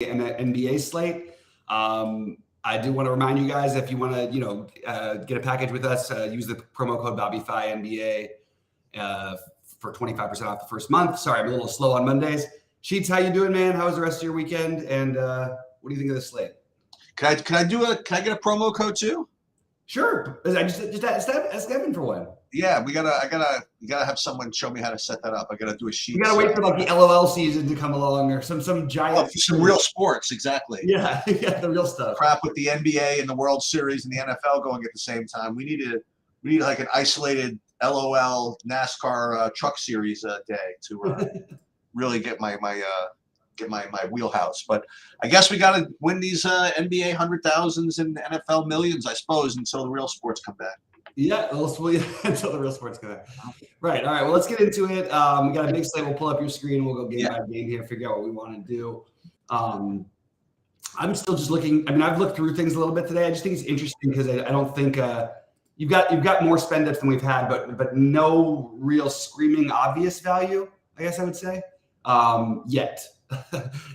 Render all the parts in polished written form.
and the NBA slate. I do want to remind you guys, if you want to, get a package with us, use the promo code BobbyFi NBA for 25% off the first month. Sorry, I'm a little slow on Mondays. Sheets, how you doing, man? How was the rest of your weekend? And what do you think of the slate? Can I get a promo code too? Sure. I just ask Evan for one. Yeah, you gotta have someone show me how to set that up. I gotta do a sheet. You gotta wait for like the LOL season to come along or some giant. Some real sports, exactly. Yeah, the real stuff. Crap with the NBA and the World Series and the NFL going at the same time. We need like an isolated LOL NASCAR truck series day to really get my wheelhouse. But I guess we got to win these NBA 100,000s and NFL millions, I suppose, until the real sports come back. Yeah, until the real sports come back. Right. All right. Well, let's get into it. We got a big slate. We'll pull up your screen. We'll go game by game here, figure out what we want to do. I'm still just looking. I mean, I've looked through things a little bit today. I just think it's interesting because I don't think you've got more spend depth than we've had, but no real screaming obvious value, I guess I would say, yet.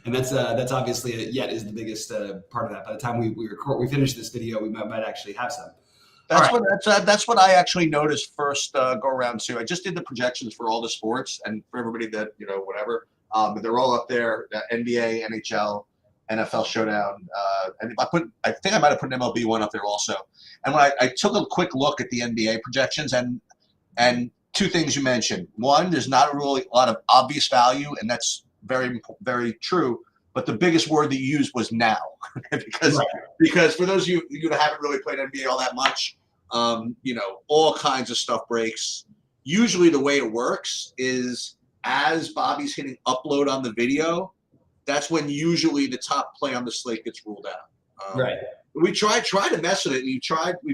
And that's obviously yet is the biggest part of that. By the time we finish this video, we might actually have some. That's what I actually noticed first go around too. I just did the projections for all the sports and for everybody that whatever. But they're all up there: NBA, NHL, NFL Showdown, and I think I might have put an MLB one up there also. And when I took a quick look at the NBA projections and two things you mentioned. One, there's not really a lot of obvious value, and that's very, very true. But the biggest word that you used was now, because for those of you that haven't really played NBA all that much, all kinds of stuff breaks. Usually the way it works is as Bobby's hitting upload on the video, that's when usually the top play on the slate gets ruled out. Right. We try to mess with it. We've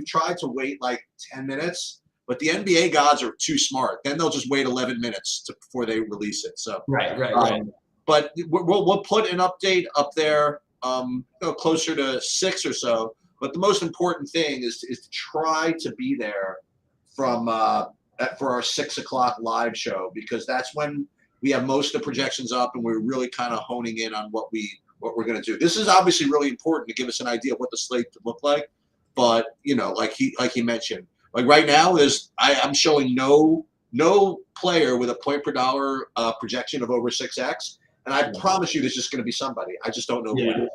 tried to wait like 10 minutes, but the NBA gods are too smart. Then they'll just wait 11 minutes before they release it. So right. But we'll put an update up there, closer to 6 or so. But the most important thing is to try to be there for our 6 o'clock live show, because that's when we have most of the projections up and we're really kind of honing in on what we're going to do. This is obviously really important to give us an idea of what the slate could look like. But like he mentioned, like right now I'm showing no player with a point per dollar projection of over 6x. And I promise you, there's just going to be somebody. I just don't know who it is.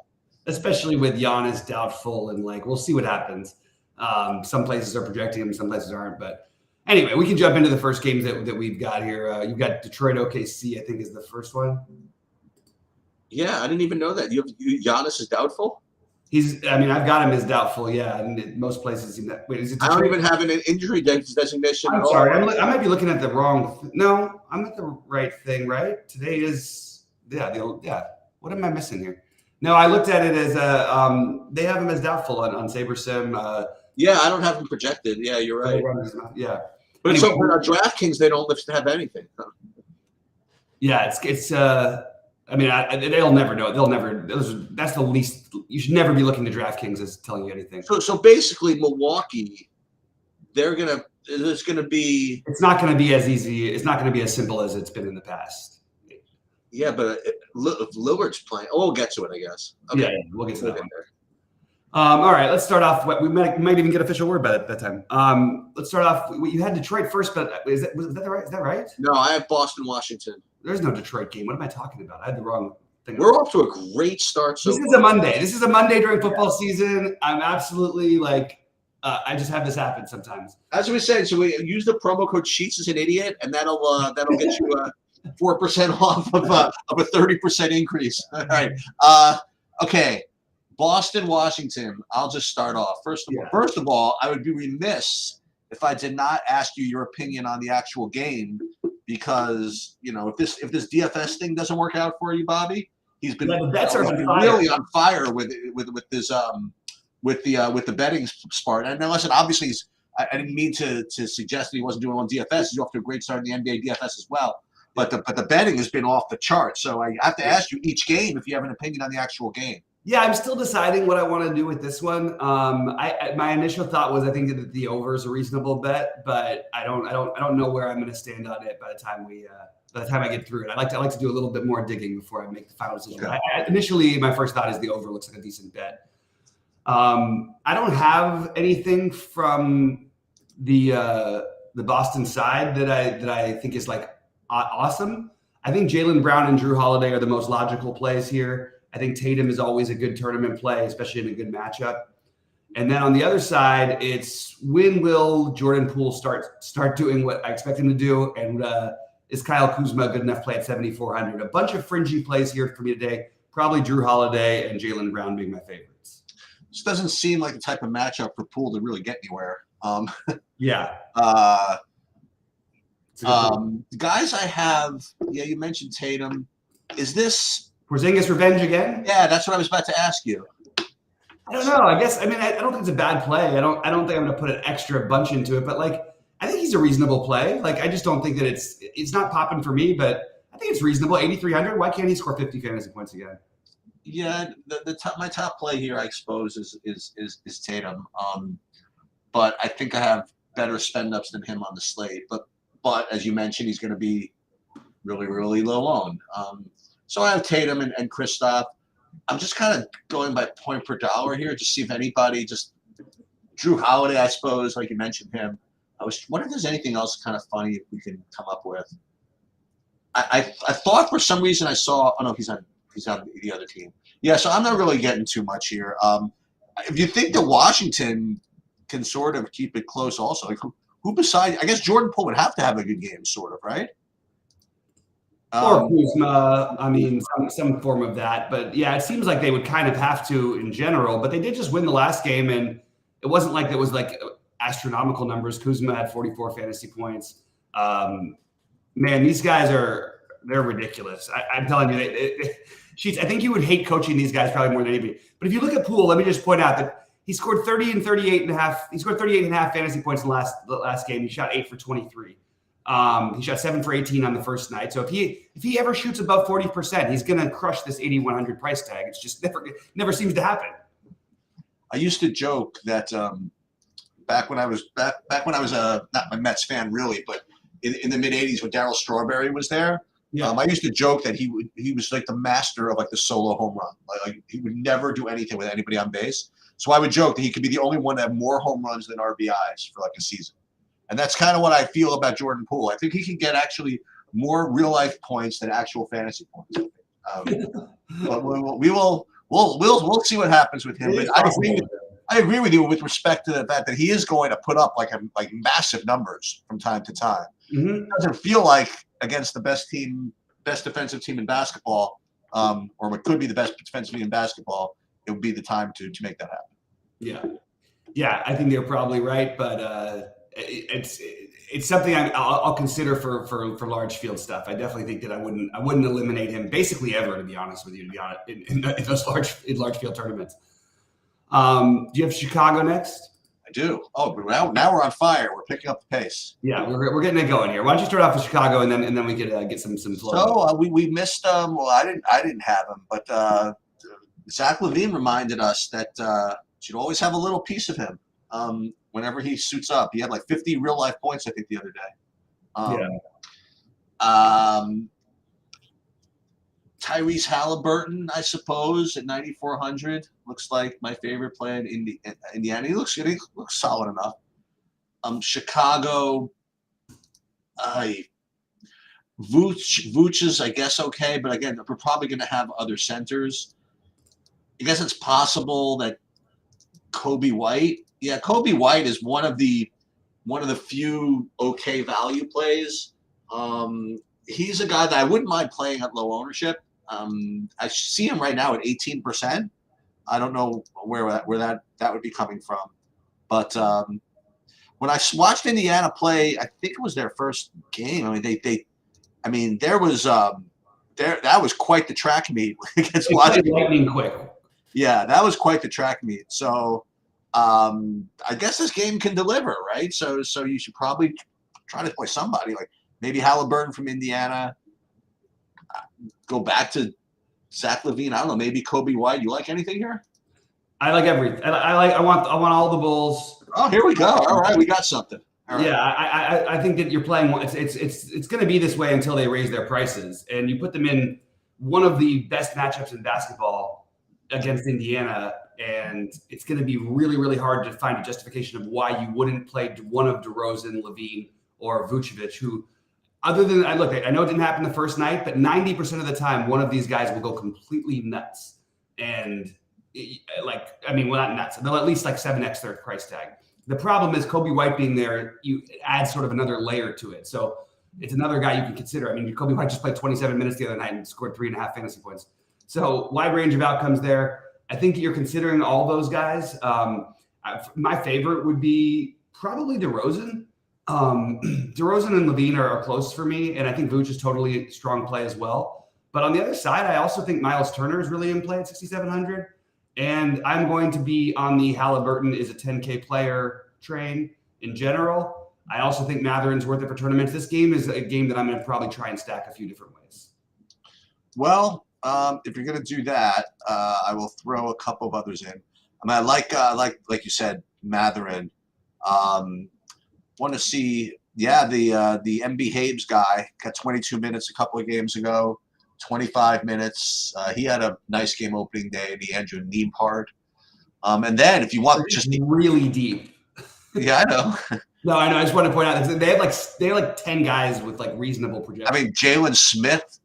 Especially with Giannis doubtful, and we'll see what happens. Some places are projecting him, some places aren't. But anyway, we can jump into the first games that we've got here. You've got Detroit OKC, I think, is the first one. Yeah, I didn't even know that. Giannis is doubtful? I've got him as doubtful, yeah. And most places seem that. Wait, is it Detroit? I don't even have an injury designation. I'm sorry. I might be looking at the wrong. No, I'm at the right thing, right? Today is. Yeah. What am I missing here? No, I looked at it as they have him as doubtful on SaberSim. Yeah, I don't have him projected. Yeah, you're right. Yeah, but anyway, so for DraftKings, they don't have anything. Huh? Yeah, it's. They'll never know. They'll never. That's the least. You should never be looking to DraftKings as telling you anything. So basically, Milwaukee, it's going to be. It's not going to be as easy. It's not going to be as simple as it's been in the past. Yeah, but if Lillard's playing, we'll get to it, I guess. Okay. Yeah, we'll get to that one. All right, let's start off. We might even get official word by that time. Let's start off. You had Detroit first, but is that right? Is that right? No, I have Boston, Washington. There's no Detroit game. What am I talking about? I had the wrong thing. We're off to a great start. This is a Monday. This is a Monday during football season. I'm absolutely I just have this happen sometimes. As we said, so we use the promo code Sheets as an idiot, and that'll get you 4% off of a 30% increase. All right. Okay. Boston, Washington. I'll just start off. First of all, I would be remiss if I did not ask you your opinion on the actual game, because if this DFS thing doesn't work out for you, Bobby, he's been really on fire with this with the betting part. And listen, obviously I didn't mean to suggest that he wasn't doing on DFS. He's off to a great start in the NBA DFS as well. But the betting has been off the chart. So I have to ask you each game if you have an opinion on the actual game. Yeah, I'm still deciding what I want to do with this one. My initial thought was I think that the over is a reasonable bet, but I don't know where I'm going to stand on it by the time we by the time I get through it. I like to do a little bit more digging before I make the final decision. Okay. Initially, my first thought is the over looks like a decent bet. I don't have anything from the Boston side that I think is like awesome. I think Jaylen Brown and Drew Holiday are the most logical plays here. I think Tatum is always a good tournament play, especially in a good matchup. And then on the other side, it's when will Jordan Poole start doing what I expect him to do? And is Kyle Kuzma a good enough play at 7,400? A bunch of fringy plays here for me today. Probably Drew Holiday and Jaylen Brown being my favorites. This doesn't seem like the type of matchup for Poole to really get anywhere. Yeah. The guys I have, you mentioned Tatum. Is this Porzingis revenge again? Yeah, that's what I was about to ask you. I don't know. I don't think it's a bad play. I don't think I'm going to put an extra bunch into it, but like, I think he's a reasonable play. Like, I just don't think that it's not popping for me, but I think it's reasonable. 8,300. Why can't he score 50 fantasy points again? Yeah, my top play here, I suppose, is Tatum. But I think I have better spend ups than him on the slate. But as you mentioned, he's going to be really, really low owned. So I have Tatum and Kristaps. I'm just kind of going by point per dollar here to see if anybody Drew Holiday, I suppose, like you mentioned him. I was wondering if there's anything else kind of funny we can come up with. I thought for some reason I saw. Oh no, he's on the other team. Yeah, so I'm not really getting too much here. If you think that Washington can sort of keep it close, also, like who besides? I guess Jordan Poole would have to have a good game, sort of, right? Or Kuzma, I mean, some form of that. But yeah, it seems like they would kind of have to in general. But they did just win the last game, and it wasn't like it was like astronomical numbers. Kuzma had 44 fantasy points. Man, these guys they're ridiculous. I'm telling you, Sheets, I think you would hate coaching these guys probably more than anybody. But if you look at Poole, let me just point out that he scored 30 and 38 and a half. He scored 38 and a half fantasy points in the last game. He shot 8 for 23. He shot 7 for 18 on the first night. So if he ever shoots above 40%, he's going to crush this 8,100 price tag. It's just never seems to happen. I used to joke that back when I was not a Mets fan really, but in the mid '80s when Darryl Strawberry was there, I used to joke that he was like the master of like the solo home run. Like he would never do anything with anybody on base. So I would joke that he could be the only one to have more home runs than RBIs for like a season. And that's kind of what I feel about Jordan Poole. I think he can get actually more real life points than actual fantasy points. But we'll see what happens with him. But I agree with you with respect to the fact that he is going to put up like massive numbers from time to time. Mm-hmm. It doesn't feel like against the best defensive team in basketball, or what could be the best defensive team in basketball, it would be the time to make that happen. Yeah, I think they're probably right, but it's something I'll consider for large field stuff. I definitely think that I wouldn't eliminate him basically ever, to be honest with you. To be honest, in those large field tournaments. Do you have Chicago next? I do. Oh, now we're on fire. We're picking up the pace. Yeah, we're getting it going here. Why don't you start off with Chicago and then we could get some flow. So we missed well, I didn't have him, but Zach LaVine reminded us that you'd always have a little piece of him. Whenever he suits up, he had like 50 real life points, I think, the other day. Tyrese Halliburton, I suppose, at 9,400 looks like my favorite play in Indiana. He looks good. He looks solid enough. Chicago, Vooch is, I guess, okay, but again, we're probably going to have other centers. I guess it's possible that Kobe White. Yeah, Kobe White is one of the few okay value plays. He's a guy that I wouldn't mind playing at low ownership. I see him right now at 18%. I don't know where that would be coming from, but when I watched Indiana play, I think it was their first game. I mean, there was that was quite the track meet against Washington. Lightning quick. Yeah, that was quite the track meet. So I guess this game can deliver, right? So you should probably try to play somebody like maybe Halliburton from Indiana. Go back to Zach LaVine. I don't know. Maybe Kobe White. You like anything here? I like everything. I want all the Bulls. Oh, here we go. All right, we got something. All right. Yeah, I think that you're playing. It's going to be this way until they raise their prices, and you put them in one of the best matchups in basketball against Indiana, and it's going to be really, really hard to find a justification of why you wouldn't play one of DeRozan, Levine, or Vucevic, who, other than I know it didn't happen the first night, but 90% of the time, one of these guys will go completely nuts, and well, not nuts. They'll at least like 7x their price tag. The problem is Kobe White being there, you add sort of another layer to it. So it's another guy you can consider. I mean, Kobe White just played 27 minutes the other night and scored 3.5 fantasy points. So wide range of outcomes there. I think you're considering all those guys. My favorite would be probably DeRozan. DeRozan and Levine are close for me, and I think Vooch is totally strong play as well. But on the other side, I also think Miles Turner is really in play at 6,700. And I'm going to be on the Halliburton is a 10K player train in general. I also think Matherin's worth it for tournaments. This game is a game that I'm going to probably try and stack a few different ways. Well, if you're going to do that, I will throw a couple of others in. I mean, I like you said, Matherin. Want to see, the MB Habes guy got 22 minutes a couple of games ago. 25 minutes. He had a nice game opening day, the Andrew Neem part. And then if you want just really deep. Yeah, I know. No, I know. I just want to point out they have like 10 guys with like reasonable projections. I mean, Jalen Smith,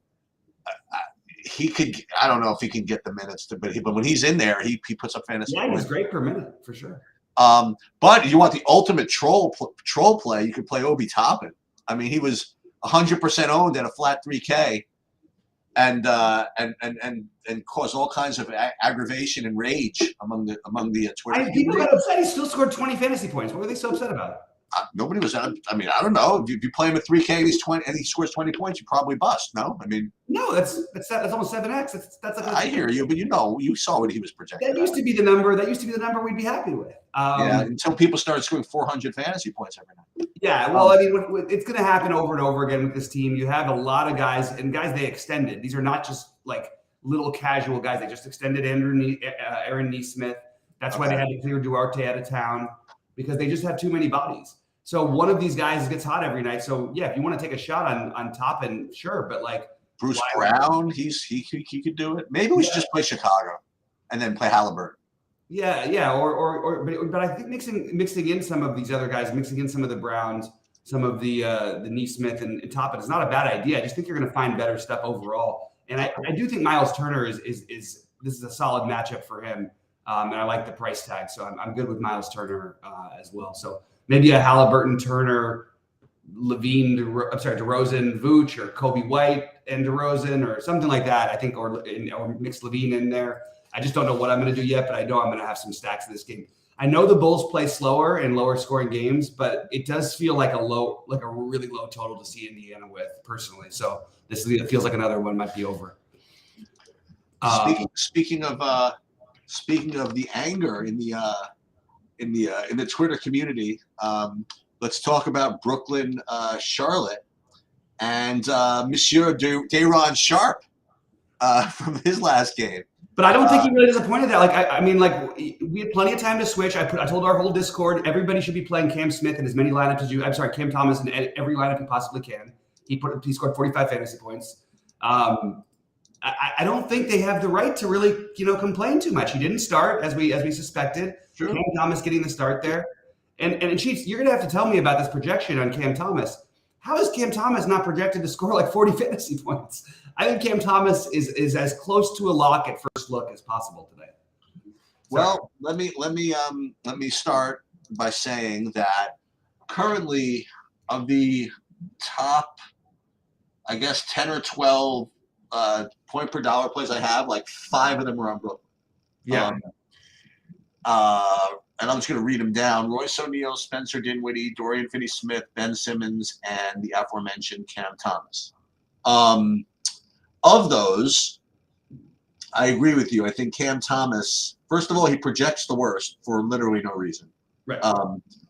he could. I don't know if he can get the minutes but when he's in there, he puts up fantasy. Yeah, he's great per minute for sure. But you want the ultimate troll play? You could play Obi Toppin. I mean, he was 100% owned at a flat 3K. And cause all kinds of aggravation and rage among the Twitter. People got upset. He still scored 20 fantasy points. What were they so upset about? Nobody was. I mean, I don't know. If you play him at 3K and he's 20 and he scores 20 points, you probably bust. No, I mean, no. That's almost 7x. That's like I hear you, but you saw what he was projecting. That used to be the number. That used to be the number we'd be happy with. Until people started scoring 400 fantasy points every night. Yeah, well, I mean, it's going to happen over and over again with this team. You have a lot of guys, and guys they extended. These are not just like little casual guys. They just extended Aaron Neesmith. That's why they had to clear Duarte out of town, because they just have too many bodies. So one of these guys gets hot every night. So yeah, if you want to take a shot on Toppin, sure, but like Bruce Brown, he could do it. Maybe we should just play Chicago and then play Halliburton. Yeah, but I think mixing in some of these other guys, mixing in some of the Browns, some of the Neesmith and Toppin is not a bad idea. I just think you're going to find better stuff overall. And I do think Miles Turner is this is a solid matchup for him, and I like the price tag, so I'm good with Miles Turner as well. So maybe a Halliburton, Turner, Levine, DeRozan, Vooch, or Kobe White and DeRozan, or something like that. I think, or mix Levine in there. I just don't know what I'm going to do yet, but I know I'm going to have some stacks in this game. I know the Bulls play slower and lower scoring games, but it does feel like a really low total to see Indiana with personally. So this feels like another one might be over. Speaking of the anger in the Twitter community, let's talk about Brooklyn, Charlotte, and Monsieur Day'Ron Sharpe from his last game. But I don't think he really disappointed that. Like, I mean, like we had plenty of time to switch. I told our whole Discord, everybody should be playing Cam Smith in as many lineups as Cam Thomas in every lineup he possibly can. He scored 45 fantasy points. I don't think they have the right to really, complain too much. He didn't start as we suspected. True. Cam Thomas getting the start there. And Chiefs, you're gonna have to tell me about this projection on Cam Thomas. How is Cam Thomas not projected to score like 40 fantasy points? I think Cam Thomas is as close to a lock at first look as possible today. Well, let me start by saying that currently of the top, I guess 10 or 12 point per dollar plays I have, like 5 of them are on Brooklyn. Yeah. And I'm just going to read them down. Royce O'Neal, Spencer Dinwiddie, Dorian Finney-Smith, Ben Simmons, and the aforementioned Cam Thomas. Of those, I agree with you. I think Cam Thomas, first of all, he projects the worst for literally no reason. Right.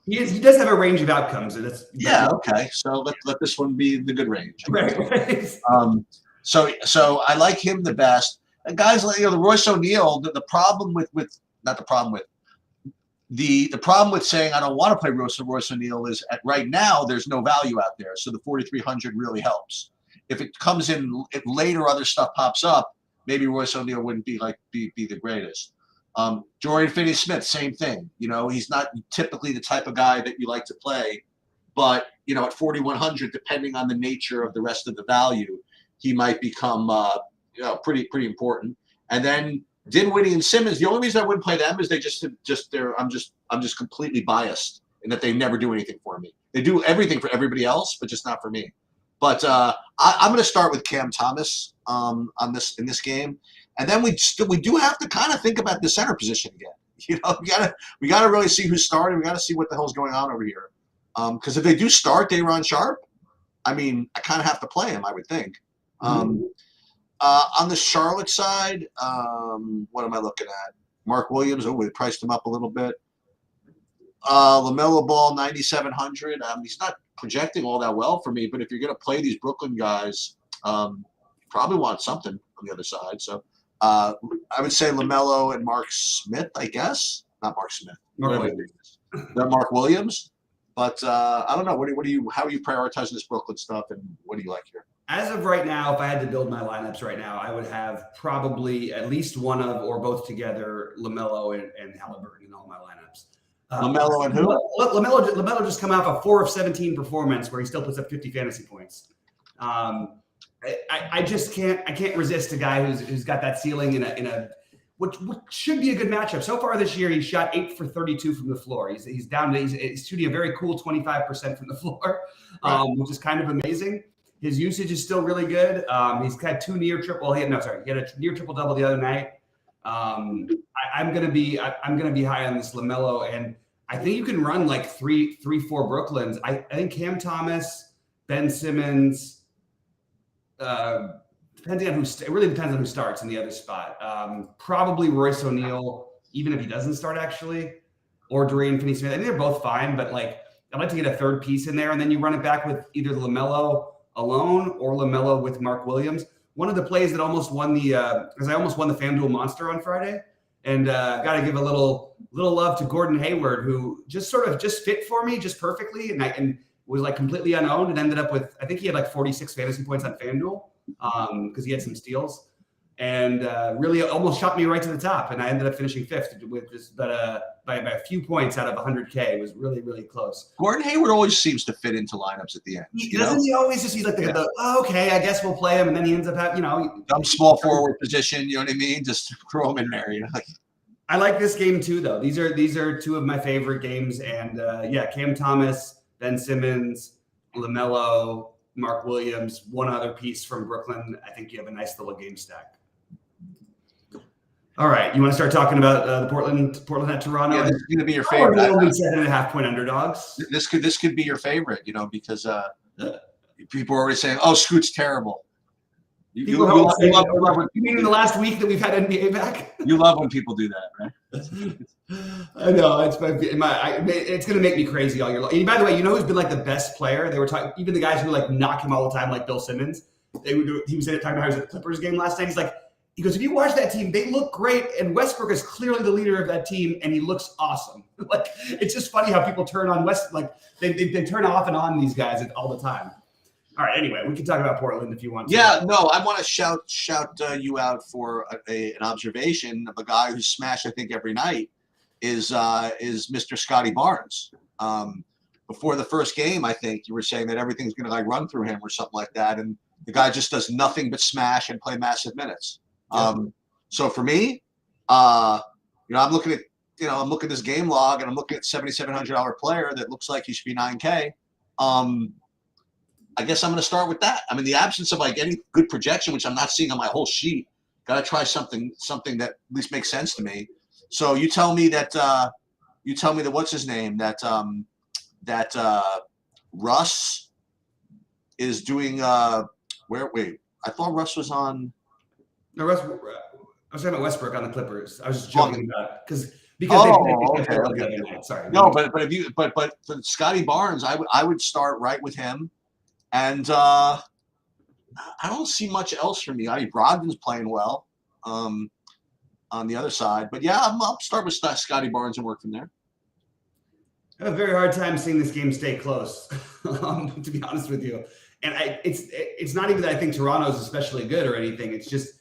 He does have a range of outcomes. And okay. So let this one be the good range. Right. So I like him the best. And guys like the Royce O'Neal, the problem with not the problem with The problem with saying I don't want to play Royce O'Neal is right now there's no value out there, so the 4,300 really helps. If it comes in, if later other stuff pops up, maybe Royce O'Neal wouldn't be the greatest. Dorian Finney-Smith, same thing. He's not typically the type of guy that you like to play, but at 4,100, depending on the nature of the rest of the value, he might become pretty important. And then Dinwiddie and Simmons, the only reason I wouldn't play them is I'm just completely biased in that they never do anything for me. They do everything for everybody else, but just not for me. But I'm going to start with Cam Thomas in this game, and then we do have to kind of think about the center position again. We gotta really see who's starting. We gotta see what the hell's going on over here. Because if they do start Day'Ron Sharpe, I kind of have to play him, I would think. On the Charlotte side, what am I looking at? Mark Williams. Oh, we priced him up a little bit. LaMelo Ball, 9,700. He's not projecting all that well for me, but if you're going to play these Brooklyn guys, you probably want something on the other side. So I would say LaMelo and Mark Smith, I guess. Not Mark Smith. Mark Williams. But I don't know. How are you prioritizing this Brooklyn stuff, and what do you like here? As of right now, if I had to build my lineups right now, I would have probably at least one of or both together LaMelo and Halliburton in all my lineups. LaMelo and who? LaMelo just come off a 4 of 17 performance where he still puts up 50 fantasy points. I just can't resist a guy who's got that ceiling in a what should be a good matchup. So far this year, he's shot 8 for 32 from the floor. He's down to he's shooting a very cool 25% from the floor, which is kind of amazing. His usage is still really good. He's had 2 near triple. He had a near triple double the other night. I'm gonna be high on this LaMelo, and I think you can run like 3-4 Brooklyns. I think Cam Thomas, Ben Simmons. Depending on it really depends on who starts in the other spot. Probably Royce O'Neal, even if he doesn't start actually, or Dorian Finney-Smith. I think they're both fine, but I'd like to get a third piece in there, and then you run it back with either LaMelo alone or LaMelo with Mark Williams. One of the plays that almost won because I almost won the FanDuel Monster on Friday, and got to give a little love to Gordon Hayward, who just fit for me just perfectly, and was completely unowned and ended up with, I think he had 46 fantasy points on FanDuel because he had some steals, and really almost shot me right to the top, and I ended up finishing 5th with just by a few points out of 100K. It was really, really close. Gordon Hayward always seems to fit into lineups at the end. He always just okay, I guess we'll play him, and then he ends up having some small forward position. You know what I mean? Just throw him in there. I like this game too, though. These are 2 of my favorite games, and Cam Thomas, Ben Simmons, LaMelo, Mark Williams, one other piece from Brooklyn. I think you have a nice little game stack. All right, you want to start talking about the Portland at Toronto? Yeah, this is going to be your favorite. Only 7.5 point underdogs. This could be your favorite, because people are already saying, "Oh, Scoot's terrible." You mean in the last week that we've had NBA back? You love when people do that, right? I know it's going to make me crazy all year long. And by the way, who's been the best player? They were talking, even the guys who knock him all the time, like Bill Simmons. He was talking about how he was at the Clippers game last night. He goes, if you watch that team, they look great, and Westbrook is clearly the leader of that team, and he looks awesome. It's just funny how people turn on they turn off and on these guys all the time. All right. Anyway, we can talk about Portland if you want to. Yeah. No, I want to shout you out for an observation of a guy who's smashed, I think, every night is Mr. Scotty Barnes. Before the first game, I think you were saying that everything's going to run through him or something like that, and the guy just does nothing but smash and play massive minutes. Yeah. So for me, I'm looking at this game log, and I'm looking at $7,700 player that looks like he should be 9K. I guess I'm going to start with that. In the absence of any good projection, which I'm not seeing on my whole sheet, got to try something that at least makes sense to me. So you tell me that what's his name, that Russ is doing wait, I thought Russ was on. No, I was talking about Westbrook on the Clippers. I was just joking about it because okay. Sorry. No, but for Scotty Barnes, I would start right with him. And I don't see much else from me. Brogdon's playing well on the other side. But, yeah, I'll start with Scotty Barnes and work from there. I have a very hard time seeing this game stay close, to be honest with you. And it's not even that I think Toronto's especially good or anything. It's just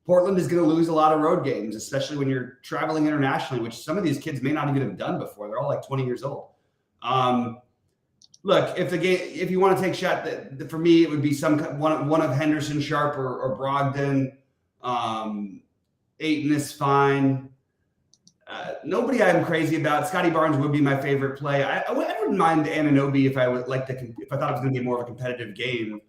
Portland is going to lose a lot of road games, especially when you're traveling internationally, which some of these kids may not even have done before. They're all like 20 years old. Look, if you want to take shot, for me, it would be one of Henderson, Sharp, or Brogdon. Ayton is fine. Nobody I'm crazy about. Scotty Barnes would be my favorite play. I wouldn't mind Anunoby if I thought it was going to be more of a competitive game,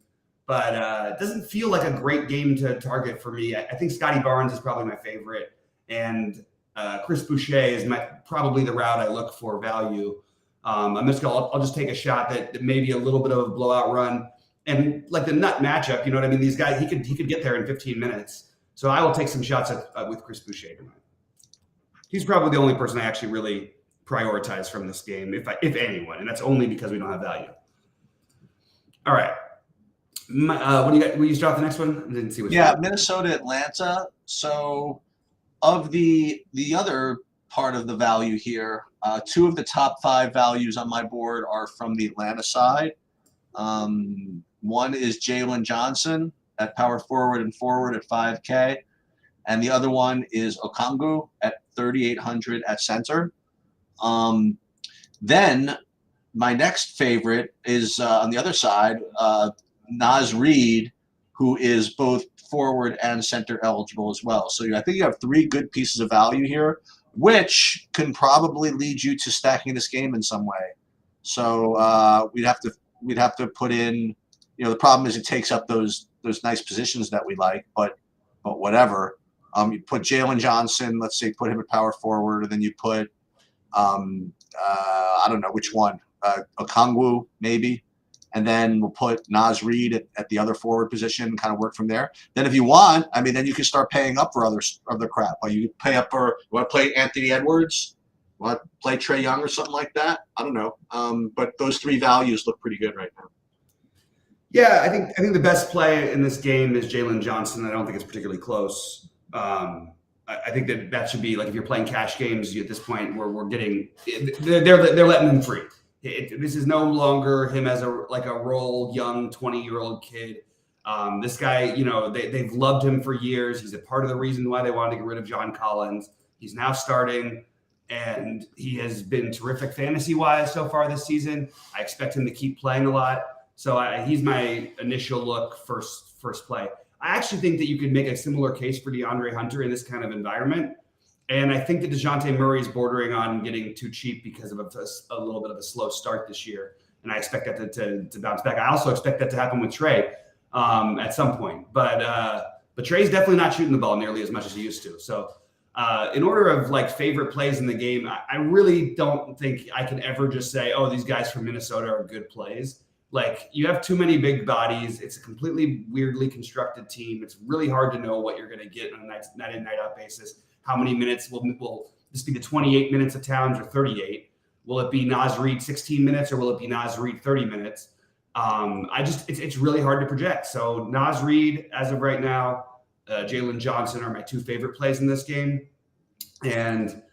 but it doesn't feel like a great game to target for me. I think Scotty Barnes is probably my favorite, and Chris Boucher is probably the route I look for value. I'll just take a shot that maybe a little bit of a blowout run, and like the nut matchup. You know what I mean? These guys, he could get there in 15 minutes. So I will take some shots with Chris Boucher tonight. He's probably the only person I actually really prioritize from this game, if anyone, and that's only because we don't have value. All right. What do you got? Will you start the next one? I didn't see what. Yeah, Minnesota, Atlanta. So, of the other part of the value here, 2 of the top 5 values on my board are from the Atlanta side. One is Jalen Johnson at power forward and forward at 5K. And the other one is Okongwu at 3,800 at center. Then my next favorite is on the other side, Naz Reid, who is both forward and center eligible as well. So I think you have 3 good pieces of value here, which can probably lead you to stacking this game in some way. So we'd have to put in, the problem is it takes up those nice positions that we like, but whatever. You put Jalen Johnson, let's say, put him at power forward, and then you put, I don't know which one, Okongwu maybe, and then we'll put Naz Reid at the other forward position and kind of work from there. Then if you want, then you can start paying up for other crap. Or you pay up for, you want to play Anthony Edwards, you want to play Trae Young or something like that? I don't know. But those 3 values look pretty good right now. Yeah, I think the best play in this game is Jalen Johnson. I don't think it's particularly close. I think that should be like, if you're playing cash games at this point, we're getting, they're letting him free. This is no longer him as a role young 20-year-old kid. This guy, they've loved him for years. He's a part of the reason why they wanted to get rid of John Collins. He's now starting, and he has been terrific fantasy-wise so far this season. I expect him to keep playing a lot. So he's my initial look first play. I actually think that you could make a similar case for DeAndre Hunter in this kind of environment. And I think that DeJounte Murray is bordering on getting too cheap because of a little bit of a slow start this year. And I expect that to bounce back. I also expect that to happen with Trae at some point. But Trae's definitely not shooting the ball nearly as much as he used to. So in order of favorite plays in the game, I really don't think I can ever just say, oh, these guys from Minnesota are good plays. You have too many big bodies. It's a completely weirdly constructed team. It's really hard to know what you're going to get on a night in, night out basis. How many minutes will this be? The 28 minutes of Towns or 38? Will it be Naz Reid 16 minutes or will it be Naz Reid 30 minutes? It's really hard to project. So Naz Reid, as of right now, Jalen Johnson are my 2 favorite plays in this game. And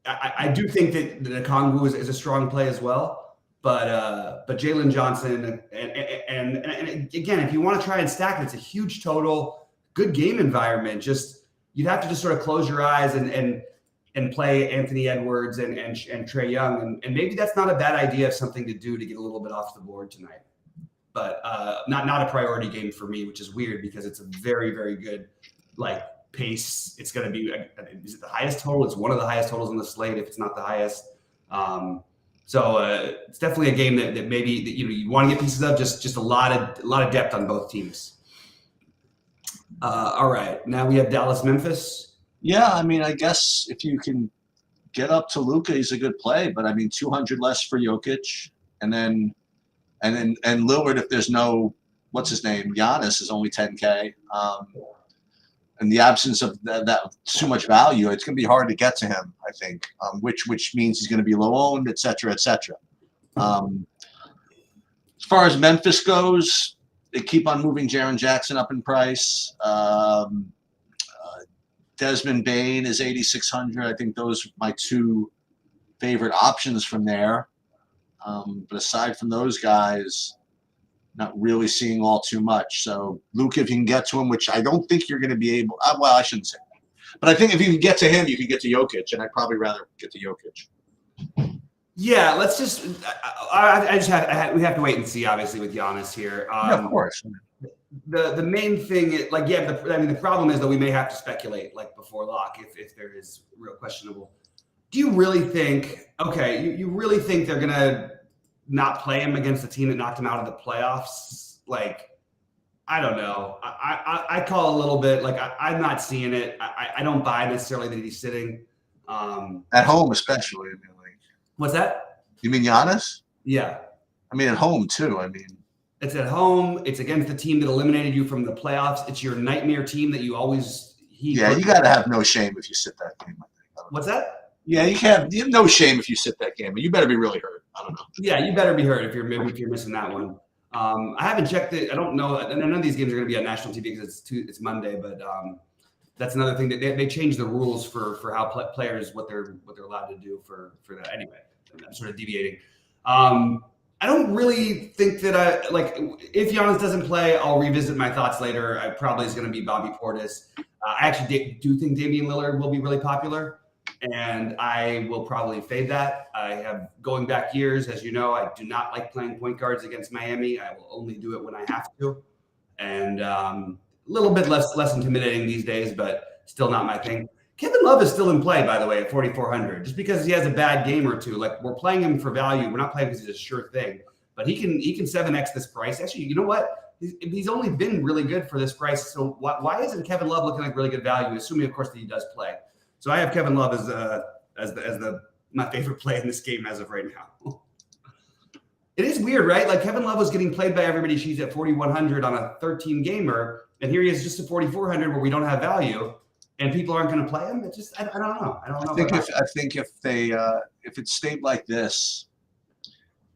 I do think that the Okongwu is a strong play as well. But Jalen Johnson and again, if you want to try and stack it, it's a huge total, good game environment. You'd have to just sort of close your eyes and play Anthony Edwards and Trae Young, and maybe that's not a bad idea of something to do to get a little bit off the board tonight. But not a priority game for me, which is weird because it's a very, very good pace. It's going to be, is it the highest total? It's one of the highest totals on the slate if it's not the highest. So it's definitely a game that maybe you want to get pieces of. Just a lot of depth on both teams. All right, now we have Dallas, Memphis. Yeah, I guess if you can get up to Luka, he's a good play. But 200 less for Jokic, and Lillard, if there's no what's his name, Giannis is only 10K. In the absence of that too much value, it's going to be hard to get to him, I think, which means he's going to be low owned, et cetera, et cetera. As far as Memphis goes, they keep on moving Jaren Jackson up in price. Desmond Bane is 8,600. I think those are my 2 favorite options from there. But aside from those guys, not really seeing all too much. So Luke, if you can get to him, which I don't think you're going to be able. Well, I shouldn't say that. But I think if you can get to him, you can get to Jokic, and I'd probably rather get to Jokic. Yeah, let's just. We have to wait and see. Obviously, with Giannis here. Yeah, of course. The main thing, the problem is that we may have to speculate like before lock if there is real questionable. Do you really think? Okay, you really think they're gonna not play him against the team that knocked him out of the playoffs? Like, I don't know. I call a little bit like I'm not seeing it. I don't buy necessarily that he's sitting at home, especially. I mean, like, what's that? You mean Giannis? Yeah. I mean, at home too. I mean, it's at home. It's against the team that eliminated you from the playoffs. It's your nightmare team that you always. You got to have no shame if you sit that game. I think. What's that? Yeah, you have no shame if you sit that game, but you better be really hurt. I don't know. Yeah, you better be hurt if you're missing that one. I haven't checked it. I don't know. None of these games are going to be on national TV because it's Monday. But that's another thing that they changed the rules for how players what they're allowed to do for that. Anyway, I'm sort of deviating. I don't really think that if Giannis doesn't play, I'll revisit my thoughts later. I probably is going to be Bobby Portis. I actually do think Damian Lillard will be really popular. And I will probably fade that. I have, going back years, as you know, I do not like playing point guards against Miami. I will only do it when I have to. And a little bit less intimidating these days, but still not my thing. Kevin Love is still in play, by the way, at 4,400. Just because he has a bad game or two, like we're playing him for value. We're not playing because he's a sure thing. But he can 7x this price. Actually, you know what? He's only been really good for this price. So why isn't Kevin Love looking like really good value? Assuming, of course, that he does play. So I have Kevin Love as my favorite play in this game as of right now. It is weird, right? Like Kevin Love was getting played by everybody. She's at 4,100 on a 13 gamer, and here he is just at 4,400 where we don't have value, and people aren't going to play him. It just I don't know. I think if it stayed like this,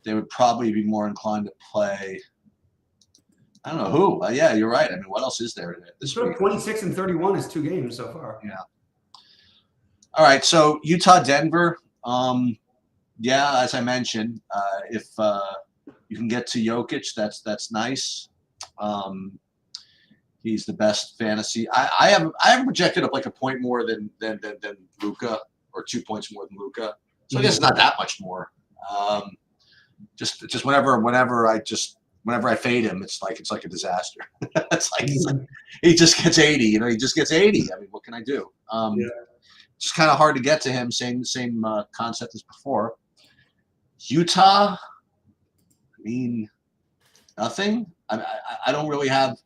they would probably be more inclined to play. I don't know who. Yeah, you're right. I mean, what else is there this week? 26 and 31 is 2 games so far. Yeah. All right, so Utah, Denver. Yeah, as I mentioned, if you can get to Jokic, that's nice. He's the best fantasy. I have projected up like a point more than Luka, or 2 points more than Luka. So I guess it's not that much more. Just whenever I fade him, it's like a disaster. it's like he just gets 80. He just gets 80. I mean, what can I do? It's kind of hard to get to him. Same concept as before. Utah, I mean, nothing. I don't really have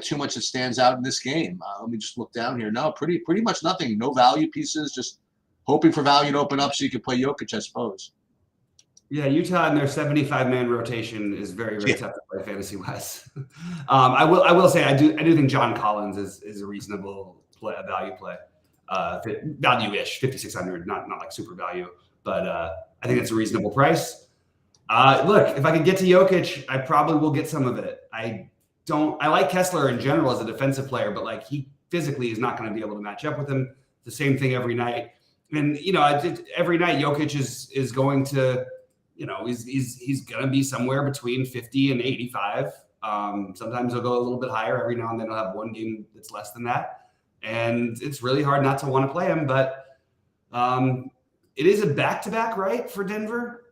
too much that stands out in this game. Let me just look down here. No, pretty much nothing. No value pieces. Just hoping for value to open up so you can play Jokic, I suppose. Yeah, Utah and their 75-man rotation is very tough to play fantasy wise. I will say I do think John Collins is a reasonable value play. Value-ish, 5,600, not like super value, but I think it's a reasonable price. Look, if I could get to Jokic, I probably will get some of it. I like Kessler in general as a defensive player, but like he physically is not going to be able to match up with him. The same thing every night, and every night Jokic is going to, he's going to be somewhere between 50 and 85. Sometimes he'll go a little bit higher. Every now and then he'll have one game that's less than that. And it's really hard not to want to play him, but it is a back-to-back, right, for Denver.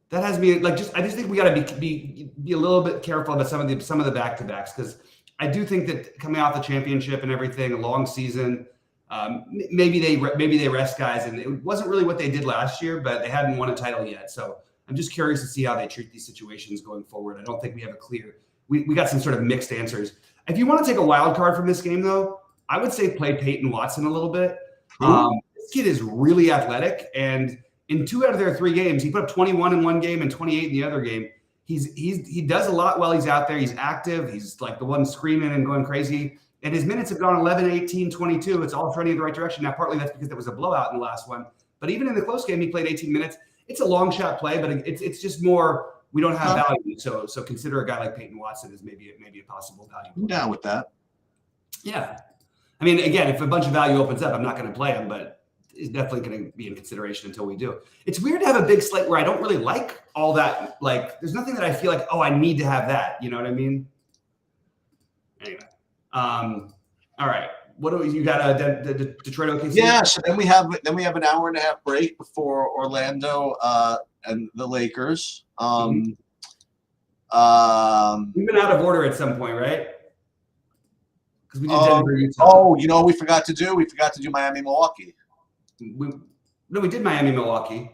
That has me I just think we got to be a little bit careful about some of the back-to-backs, because I do think that coming off the championship and everything, a long season, maybe they rest guys, and it wasn't really what they did last year, but they hadn't won a title yet. So I'm just curious to see how they treat these situations going forward. I don't think we have a clear. We got some sort of mixed answers. If you want to take a wild card from this game, though, I would say play Peyton Watson a little bit. This kid is really athletic, and in 2 out of their 3 games, he put up 21 in one game and 28 in the other game. He does a lot while he's out there. He's active. He's like the one screaming and going crazy. And his minutes have gone 11, 18, 22. It's all trending in the right direction. Now, partly that's because there was a blowout in the last one. But even in the close game, he played 18 minutes. It's a long shot play, but it's just more. We don't have value, so consider a guy like Peyton Watson as maybe a possible value. I'm down with that. Yeah, I mean, again, if a bunch of value opens up, I'm not going to play him, but is definitely going to be in consideration until we do. It's weird to have a big slate where I don't really like all that. Like, there's nothing that I feel like, oh, I need to have that. You know what I mean? Anyway, all right. What do you got? Detroit OKC. Yeah. So then we have an hour and a half break before Orlando and the Lakers. We've been out of order at some point, right? Because we did Denver, Utah. Oh, you know what we forgot to do? We forgot to do Miami, Milwaukee. We did Miami, Milwaukee.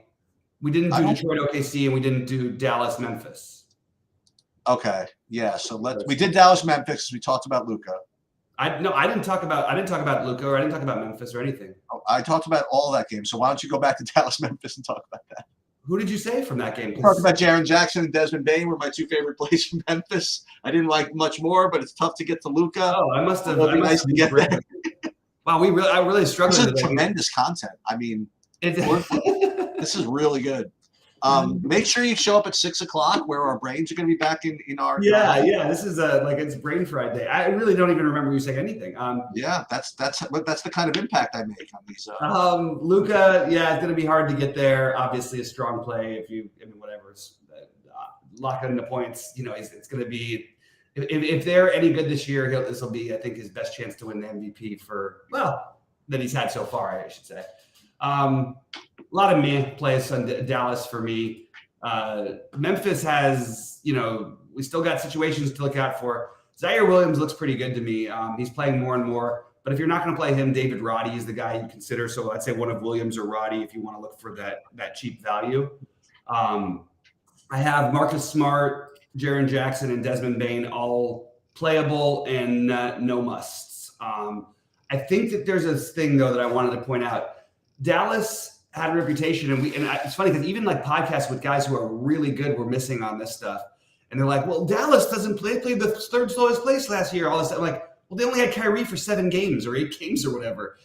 We didn't do Detroit, OKC, and we didn't do Dallas, Memphis. Okay, yeah. So we did Dallas, Memphis. We talked about Luka. I didn't talk about Luka, or I didn't talk about Memphis or anything. I talked about all that game. So why don't you go back to Dallas, Memphis, and talk about that? Who did you say from that game? I talked about Jaren Jackson and Desmond Bain were my two favorite plays from Memphis. I didn't like much more, but it's tough to get to Luka. Oh, I must have. It'll be nice to get there. Wow, I really struggled. This is tremendous content. I mean, this is really good. Make sure you show up at 6 o'clock where our brains are going to be back in our. Yeah. This is like it's brain fried day. I really don't even remember you saying anything. Yeah, that's the kind of impact I make on these. Luka, yeah, it's going to be hard to get there. Obviously, a strong play whatever. Lock it into points. You know, it's going to be. If they're any good this year, this will be, I think, his best chance to win the MVP that he's had so far, I should say. A lot of meh plays on Dallas for me. Memphis has, we still got situations to look out for. Zaire Williams looks pretty good to me. He's playing more and more. But if you're not going to play him, David Roddy is the guy you consider. So I'd say one of Williams or Roddy if you want to look for that cheap value. I have Marcus Smart, Jaren Jackson, and Desmond Bain all playable and no musts. I think that there's a thing, though, that I wanted to point out. Dallas had a reputation, and it's funny because even like podcasts with guys who are really good were missing on this stuff. And they're like, well, Dallas doesn't play the third slowest place last year. All this stuff. I'm like, well, they only had Kyrie for 7 games or 8 games or whatever.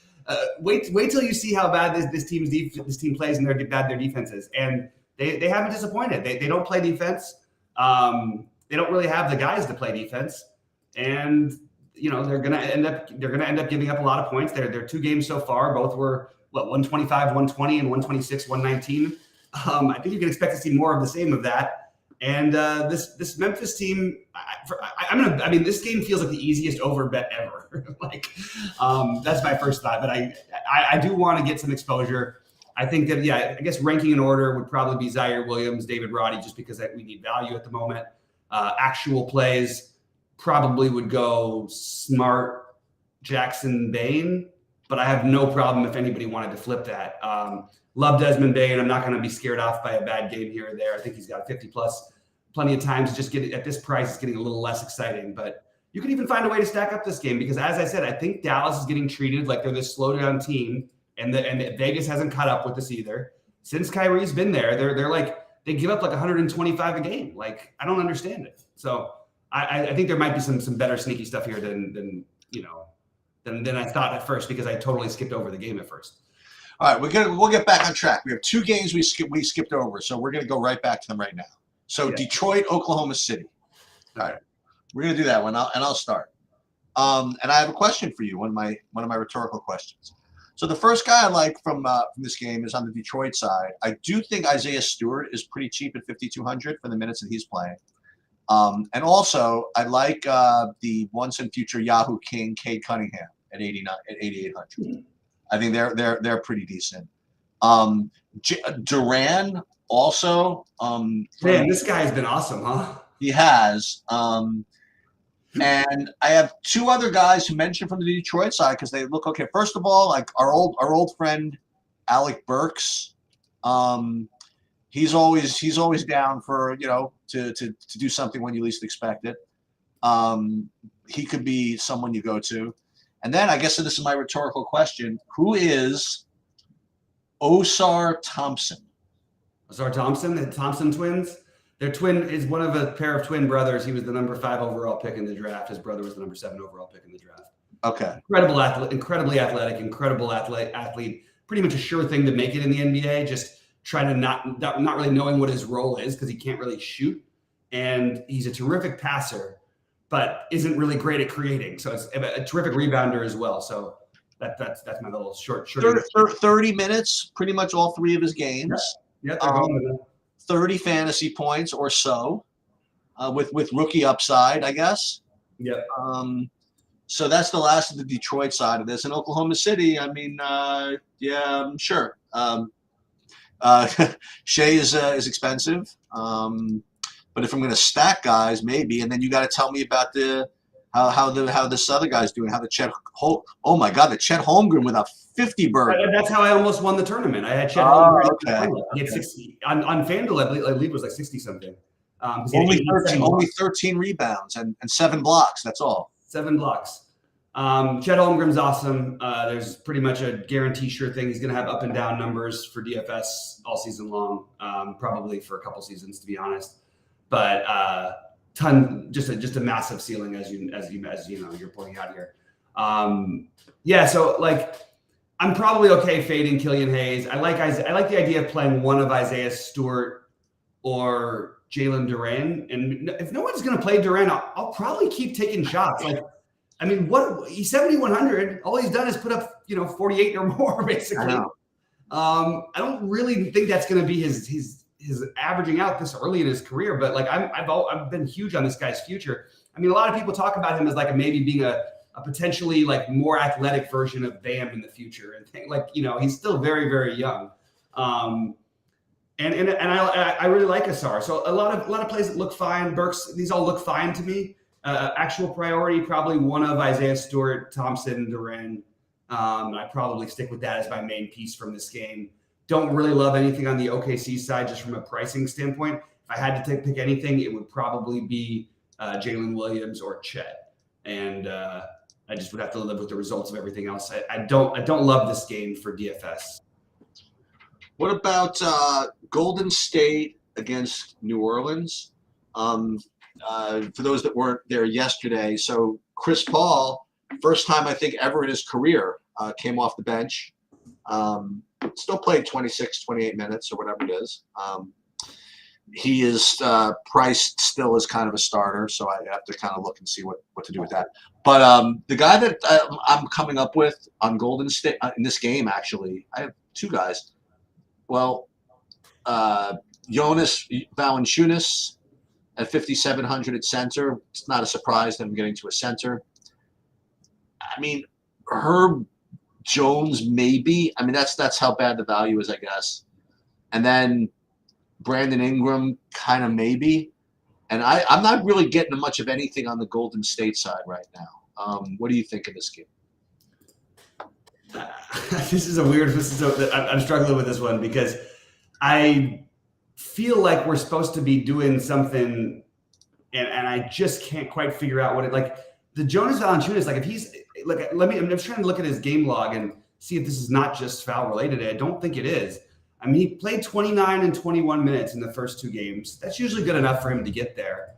Wait till you see how bad this team plays and bad their defense is. And they haven't disappointed. They don't play defense. They don't really have the guys to play defense, and they're gonna end up giving up a lot of points. They're 2 games so far. Both were 125, 120, and 126, 119. I think you can expect to see more of the same of that. And this Memphis team, this game feels like the easiest over bet ever. That's my first thought. But I do want to get some exposure. I think that, I guess ranking in order would probably be Zaire Williams, David Roddy, just because we need value at the moment. Actual plays probably would go Smart, Jackson, Bain, but I have no problem if anybody wanted to flip that. Love Desmond Bain. I'm not going to be scared off by a bad game here or there. I think he's got 50 plus, plenty of times. Just at this price, it's getting a little less exciting, but you can even find a way to stack up this game because, as I said, I think Dallas is getting treated like they're this slow down team. And Vegas hasn't caught up with this either. Since Kyrie's been there, they're like they give up like 125 a game. Like I don't understand it. So I think there might be some better sneaky stuff here than I thought at first because I totally skipped over the game at first. All right, we'll get back on track. We have 2 games we skipped over, so we're gonna go right back to them right now. So Detroit, Oklahoma City. All right, we're gonna do that one, and I'll start. And I have a question for you. One of my rhetorical questions. So the first guy I like from this game is on the Detroit side. I do think Isaiah Stewart is pretty cheap at 5,200 for the minutes that he's playing. And also, I like the once and future Yahoo King, Cade Cunningham at 8,800. I think they're pretty decent. Duran also. Man, this guy has been awesome, huh? He has. And I have 2 other guys who mentioned from the Detroit side because they look okay. First of all, like our old friend Alec Burks. He's always down for to do something when you least expect it. He could be someone you go to. And then I guess this is my rhetorical question: who is Osar Thompson? Osar Thompson, the Thompson twins. Their twin is one of a pair of twin brothers. He was the number 5 overall pick in the draft. His brother was the number 7 overall pick in the draft. Okay. Incredibly athletic, incredible athlete. Pretty much a sure thing to make it in the NBA. Just trying to not really knowing what his role is because he can't really shoot. And he's a terrific passer, but isn't really great at creating. So it's a terrific rebounder as well. So That's my little short. 30 minutes, pretty much all 3 of his games. Yeah, they're going with it. 30 fantasy points or so, with rookie upside, I guess. Yep. So that's the last of the Detroit side of this. In Oklahoma City, I mean, yeah, sure. Shea is expensive, but if I'm going to stack guys, maybe. And then you got to tell me about how this other guy's doing. How the Chet oh my God, the Chet Holmgren with a 50 burger. That's how I almost won the tournament. I had Chet Holmgren. Okay. He had 60 on FanDuel. I believe it was like 60 something. Only 13 rebounds and 7 blocks. That's all. 7 blocks. Chet Holmgren's awesome. There's pretty much a guarantee sure thing. He's going to have up and down numbers for DFS all season long, probably for a couple seasons, to be honest. But just a massive ceiling as you know you're pointing out here. So like I'm probably okay fading Killian Hayes. I like the idea of playing one of Isaiah Stewart or Jalen Duren. And if no one's going to play Duren, I'll probably keep taking shots. Like, I mean, he's 7,100. All he's done is put up, 48 or more, basically. I don't really think that's going to be his averaging out this early in his career. But like, I've been huge on this guy's future. I mean, a lot of people talk about him as like maybe being a potentially like more athletic version of Bam in the future, and think like he's still very, very young. And I really like Asar. So a lot of plays that look fine. Burks, these all look fine to me. Actual priority, probably one of Isaiah Stewart, Thompson, Duren. I probably stick with that as my main piece from this game. Don't really love anything on the OKC side, just from a pricing standpoint. If I had to pick anything, it would probably be Jalen Williams or Chet. And I just would have to live with the results of everything else. I don't love this game for DFS. What about Golden State against New Orleans? For those that weren't there yesterday, so Chris Paul, first time I think ever in his career, came off the bench. Still played 26, 28 minutes or whatever it is. He is priced still as kind of a starter, so I have to kind of look and see what to do with that. But the guy that I'm coming up with on Golden State in this game, actually, I have 2 guys. Well, Jonas Valanciunas at 5,700 at center. It's not a surprise that I'm getting to a center. I mean, Herb Jones maybe. I mean, that's how bad the value is, I guess. And then Brandon Ingram kind of maybe. And I'm not really getting much of anything on the Golden State side right now. What do you think of this game? I'm struggling with this one because I feel like we're supposed to be doing something and I just can't quite figure out what it like. The Jonas Valanciunas, like if he's like, I'm just trying to look at his game log and see if this is not just foul related. I don't think it is. I mean, he played 29 and 21 minutes in the first 2 games. That's usually good enough for him to get there.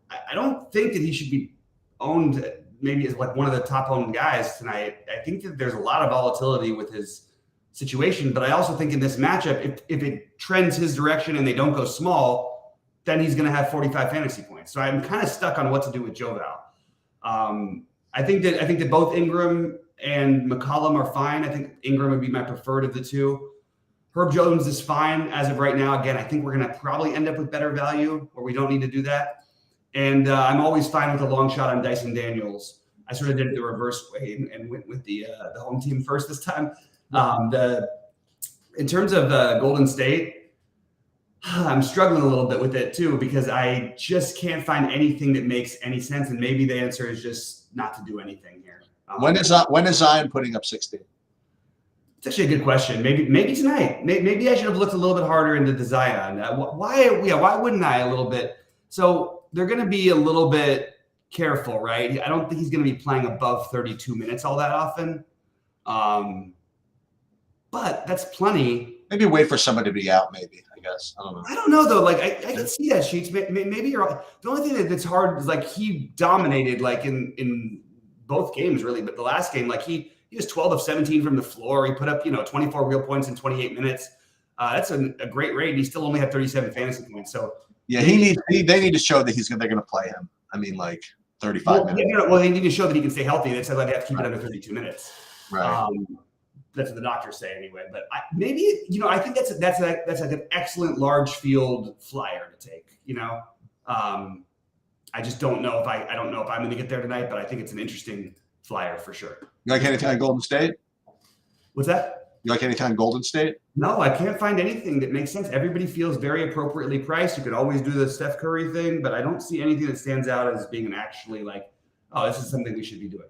I don't think that he should be owned maybe as like one of the top owned guys tonight. I think that there's a lot of volatility with his situation, but I also think in this matchup, if it trends his direction and they don't go small, then he's going to have 45 fantasy points. So I'm kind of stuck on what to do with Joval. I think that both Ingram and McCollum are fine. I think Ingram would be my preferred of the 2. Herb Jones is fine as of right now. Again, I think we're going to probably end up with better value, or we don't need to do that. And I'm always fine with a long shot on Dyson Daniels. I sort of did it the reverse way and went with the home team first this time. In terms of Golden State, I'm struggling a little bit with it too because I just can't find anything that makes any sense. And maybe the answer is just not to do anything here. When is Zion putting up 60? It's actually a good question. Maybe tonight. Maybe I should have looked a little bit harder into the Zion. Why wouldn't I a little bit? So they're going to be a little bit careful, right? I don't think he's going to be playing above 32 minutes all that often. But that's plenty. Maybe wait for somebody to be out, maybe, I guess. I don't know. I don't know, though. Like, I can see that, Sheets. Maybe you're – the only thing that's hard is, like, he dominated, like, in both games, really. But the last game, like, he was 12 of 17 from the floor. He put up, 24 real points in 28 minutes. That's a great rate. He still only had 37 fantasy points. So, yeah, they need to show that they're going to play him. I mean, like, 35 minutes. Well, they need to show that he can stay healthy. They said, like, they have to keep it under 32 minutes. Right. That's what the doctors say anyway. But maybe, I think that's like an excellent large field flyer to take. I just don't know if I don't know if I'm going to get there tonight, but I think it's an interesting flyer for sure. You like anything on Golden State? What's that? You like anything on Golden State? No, I can't find anything that makes sense. Everybody feels very appropriately priced. You could always do the Steph Curry thing, but I don't see anything that stands out as being actually like, oh, this is something we should be doing.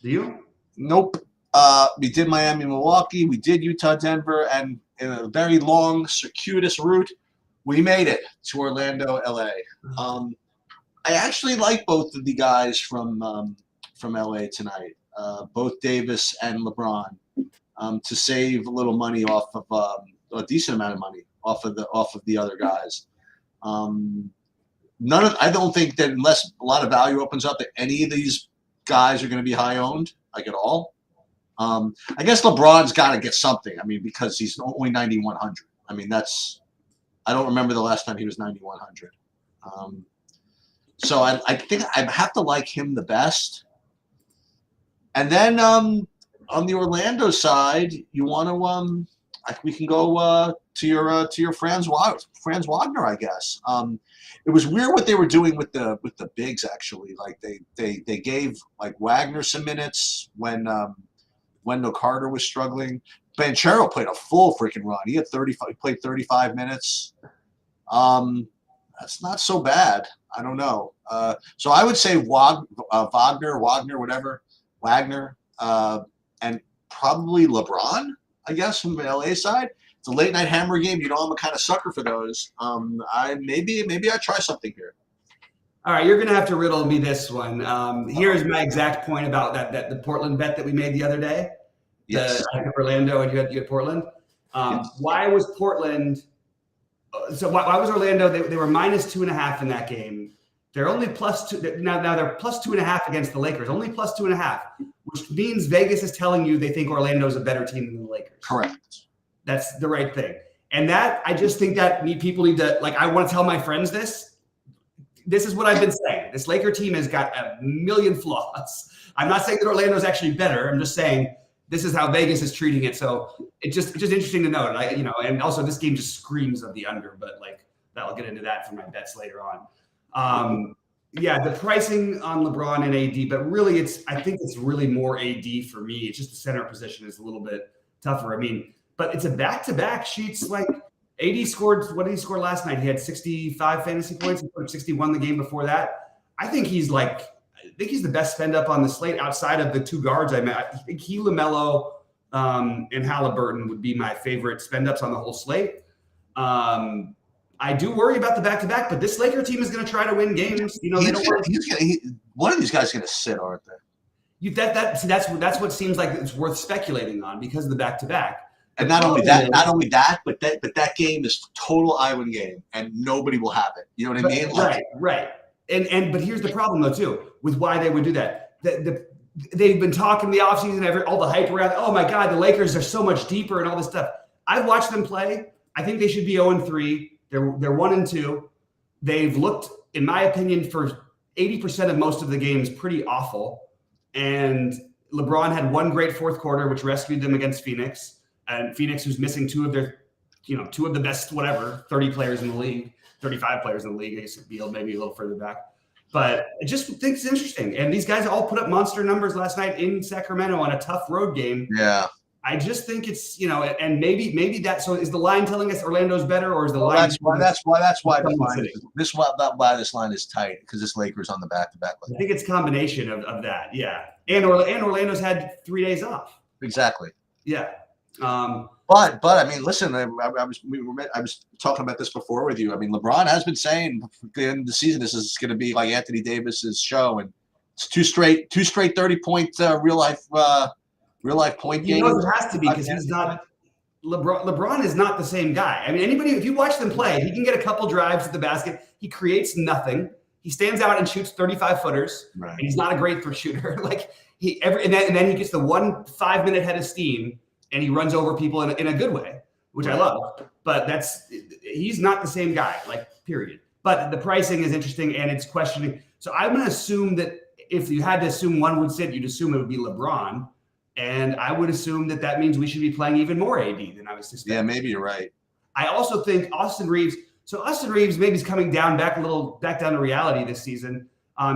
Do you? Nope. We did Miami, Milwaukee. We did Utah, Denver, and in a very long, circuitous route, we made it to Orlando, LA. I actually like both of the guys from LA tonight, both Davis and LeBron, to save a little money off of a decent amount of money off of the other guys. I don't think that unless a lot of value opens up, that any of these guys are going to be high owned, like at all. I guess LeBron's got to get something. I mean, because he's only 9,100. I mean, I don't remember the last time he was 9,100. So I think I have to like him the best. And then on the Orlando side, you want to we can go to your Franz Wagner, I guess. It was weird what they were doing with the bigs actually. Like they gave like Wagner some minutes when Wendell Carter was struggling. Banchero played a full freaking run. He had 35. He played 35 minutes. That's not so bad. I don't know. So I would say Wagner, and probably LeBron, I guess, from the LA side. It's a late night hammer game. I'm a kind of sucker for those. Maybe I try something here. All right, you're gonna have to riddle me this one. Here's my exact point about that the Portland bet that we made the other day. Yes. I had Orlando and you had Portland. Yes. Why was Portland? So why was Orlando? They were -2.5 in that game. They're only +2 now. They're +2.5 against the Lakers. Only +2.5, which means Vegas is telling you they think Orlando's a better team than the Lakers. Correct. That's the right thing. And that I just think that people need to like. I want to tell my friends this. This is what I've been saying. This Laker team has got a million flaws. I'm not saying that Orlando's actually better. I'm just saying this is how Vegas is treating it. So it's just interesting to note. And also this game just screams of the under, but like I'll get into that for my bets later on. Yeah, the pricing on LeBron and AD, but really I think it's really more AD for me. It's just the center position is a little bit tougher. I mean, but it's a back-to-back sheets. Like AD scored, what did he score last night? He had 65 fantasy points. He put 61 the game before that. I think he's the best spend up on the slate outside of the two guards I met. I think LaMelo and Halliburton would be my favorite spend ups on the whole slate. I do worry about the back-to-back, but this Laker team is going to try to win games. One of these guys is going to sit, aren't they? That's what seems like it's worth speculating on because of the back-to-back. And not only that, but that game is total island game, and nobody will have it. You know what I mean? Right. But here's the problem though too with why they would do that. They've been talking the offseason, all the hype around. Oh my God, the Lakers are so much deeper and all this stuff. I've watched them play. I think they should be 0-3. They're 1-2. They've looked, in my opinion, for 80% of most of the games pretty awful. And LeBron had one great fourth quarter, which rescued them against Phoenix. And Phoenix, who's missing two of the best, 30 players in the league, 35 players in the league. I guess Beal maybe a little further back. But I just think it's interesting. And these guys all put up monster numbers last night in Sacramento on a tough road game. Yeah. I just think it's, and maybe that. So is the line telling us Orlando's better, or is the line? That's why this line is tight, because this Lakers on the back-to-back. I think it's a combination of that. Yeah. And Orlando's had 3 days off. Exactly. Yeah. But I mean, listen, I was talking about this before with you. I mean, LeBron has been saying at the end of the season this is going to be like Anthony Davis's show, and it's two straight 30-point real life point games. It has to be, because he's not LeBron is not the same guy. I mean, if you watch them play, he can get a couple drives at the basket. He creates nothing. He stands out and shoots 35 footers, right. And he's not a great shooter. Like and then he gets the 1 5-minute head of steam. And he runs over people in a good way, which I love. But he's not the same guy, period. But the pricing is interesting, and it's questioning. So I'm going to assume that if you had to assume one would sit, you'd assume it would be LeBron. And I would assume that means we should be playing even more AD than I was suspecting. Yeah, maybe you're right. I also think Austin Reeves. So Austin Reeves maybe is coming down back down to reality this season.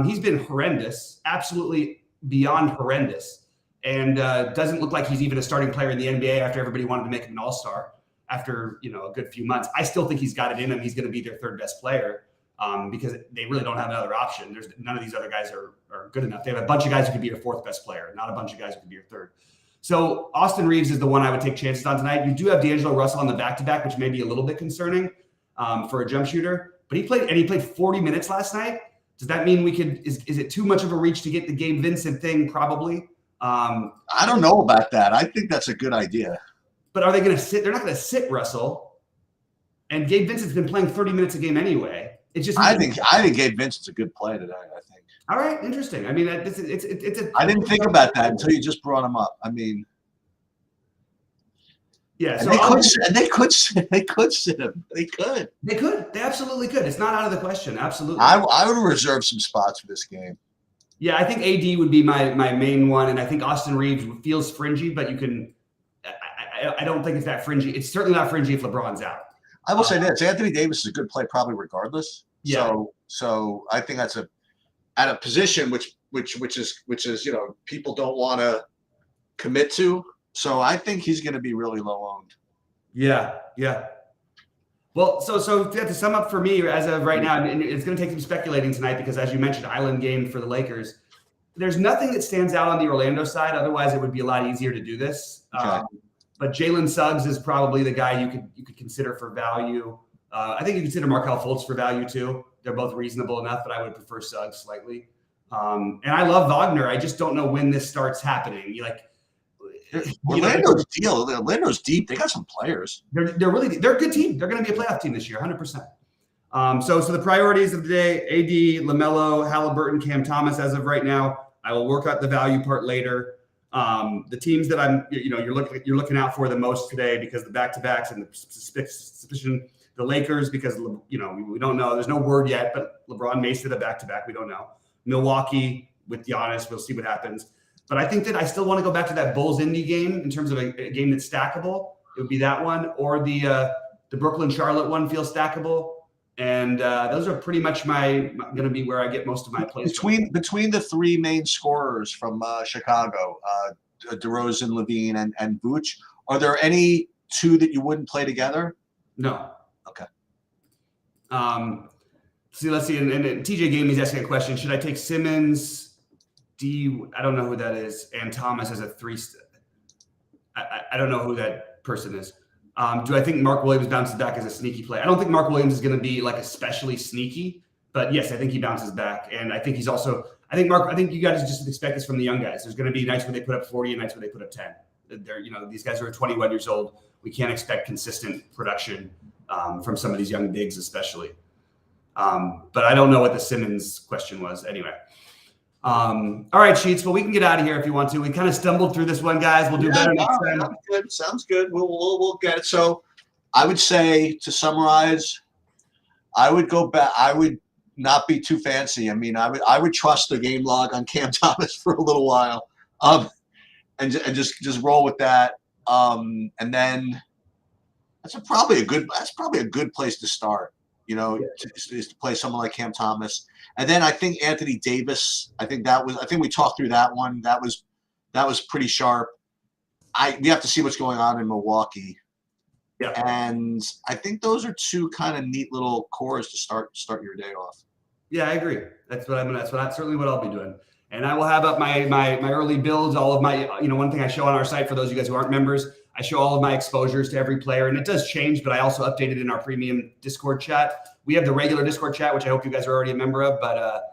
He's been horrendous, absolutely beyond horrendous, and doesn't look like he's even a starting player in the NBA after everybody wanted to make him an all-star after a good few months. I still think he's got it in him. He's going to be their third best player because they really don't have another option. There's none of these other guys are good enough. They have a bunch of guys who could be your fourth best player, not a bunch of guys who could be your third. So Austin Reeves is the one I would take chances on tonight. You do have D'Angelo Russell on the back-to-back, which may be a little bit concerning for a jump shooter. But he played 40 minutes last night. Does that mean we could? Is it too much of a reach to get the Gabe Vincent thing? Probably. I don't know about that. I think that's a good idea. But are they going to sit? They're not going to sit Russell. And Gabe Vincent's been playing 30 minutes a game anyway. It's just. I think Gabe Vincent's a good play today. I think. All right, interesting. I mean, it's a. I didn't think about that until you just brought him up. I mean. Yeah, so they could sit him. They could. They absolutely could. It's not out of the question. Absolutely. I would reserve some spots for this game. Yeah, I think AD would be my main one, and I think Austin Reeves feels fringy, but you can. I don't think it's that fringy. It's certainly not fringy if LeBron's out. I will say this: Anthony Davis is a good play, probably regardless. Yeah. So I think that's at a position which is people don't want to commit to. So I think he's going to be really low owned. Yeah. Well, so to sum up for me as of right now, and it's going to take some speculating tonight because, as you mentioned, island game for the Lakers. There's nothing that stands out on the Orlando side. Otherwise, it would be a lot easier to do this. Okay. But Jalen Suggs is probably the guy you could consider for value. I think you consider Markelle Fultz for value too. They're both reasonable enough, but I would prefer Suggs slightly. And I love Wagner. I just don't know when this starts happening. Orlando's deep. They got some players. They're a good team. They're going to be a playoff team this year, 100%. So the priorities of the day: AD, LaMelo, Halliburton, Cam Thomas. As of right now, I will work out the value part later. The teams that you're looking out for the most today because the back-to-backs and the suspicion. The Lakers because we don't know. There's no word yet, but LeBron may sit a back-to-back. We don't know. Milwaukee with Giannis. We'll see what happens. But I think that I still want to go back to that Bulls-Indy game in terms of a game that's stackable. It would be that one, or the Brooklyn-Charlotte one feels stackable. And those are pretty much going to be where I get most of my plays. Between the three main scorers from Chicago, DeRozan, Levine, and Vooch, are there any two that you wouldn't play together? No. Okay. Let's see. And TJ Gamey's asking a question. Should I take Simmons? I don't know who that is. And Thomas as a three. I don't know who that person is. Do I think Mark Williams bounces back as a sneaky play? I don't think Mark Williams is going to be like especially sneaky, but yes, I think he bounces back. And I think he's also, I think you guys just expect this from the young guys. There's going to be nights where they put up 40 and nights where they put up 10. These guys are 21 years old. We can't expect consistent production from some of these young bigs, especially. But I don't know what the Simmons question was anyway. All right, Sheets. Well, we can get out of here if you want to. We kind of stumbled through this one, guys. We'll do better next time. Sounds good. We'll get it. So I would say, to summarize, I would go back. I would not be too fancy. I mean, I would trust the game log on Cam Thomas for a little while, and just roll with that. And then that's probably a good place to start. Is to play someone like Cam Thomas. And then I think Anthony Davis, I think we talked through that one. That was pretty sharp. We have to see what's going on in Milwaukee. Yeah. And I think those are two kind of neat little cores to start your day off. Yeah, I agree. That's certainly what I'll be doing. And I will have up my early builds, all of my, one thing I show on our site for those of you guys who aren't members, I show all of my exposures to every player, and it does change, but I also update it in our premium Discord chat. We have the regular Discord chat, which I hope you guys are already a member of, but